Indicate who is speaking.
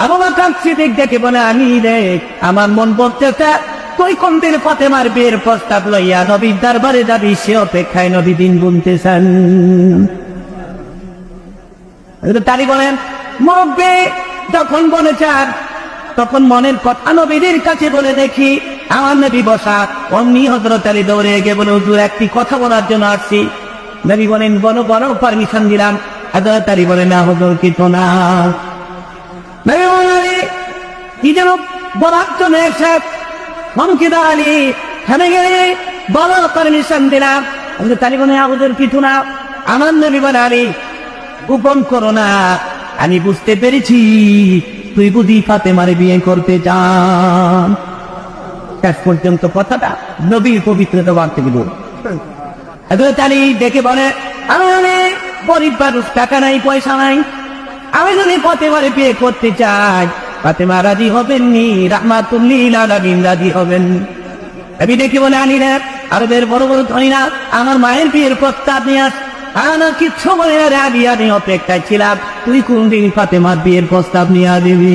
Speaker 1: আবু বকর সিদ্দিক দেখে বলে, আমি রে, আমার মন বলতেছে তুই কোন দিন ফাতেমার বিয়ের প্রস্তাব লইয়া নবীর দরবারে যাবি, সে অপেক্ষায় নবী দিন গুনতেছেন। তারি বলেন, মুরব্বী যখন বলেছেন তখন মনের কথা নবীদের কাছে বলে দেখি। আমার নবী বসা, অমনি হযরত আলী দৌড়ে গিয়ে বলে, হুজুর একটি কথা বলার জন্য আসছি। নবী বলেন, বলো বলো, পারমিশন দিলাম। হযরত আলী বলেন, না হুজুর কিছু না। নবী বলেন, কি যেন বলার জন্য এসে মমকিদা আলী থেমে গেলে বলো, পারমিশন দিলাম। হযরত আলী বলেন, হুজুর কিছু না। আমার নবী বলে, আলী গোপন করো না, আমি বুঝতে পেরেছি তুই বুঝি ফাতেমারে বিয়ে করতে চান। শেষ পর্যন্ত কথাটা নবীর পবিত্রতা বাড়তে দিব। হযরত আলী দেখে বলে, আমি গরিব মানুষ, টাকা নাই পয়সা নাই, আমি যদি ফাতেমারে বিয়ে করতে চাই ফাতেমা রাজি হবেন নি, রাহমাতুল লিল আলামিন রাজি হবেন। নবী দেখে বলে, আলী রে, আরবের বড় বড় ধনীরা আমার মায়ের বিয়ের প্রস্তাব নিয়ে আস। আমার কিচ্ছু বলে, আরে আমি অপেক্ষায় ছিলাম তুই কোনদিন ফাতেমার বিয়ের প্রস্তাব নিয়ে দিবি।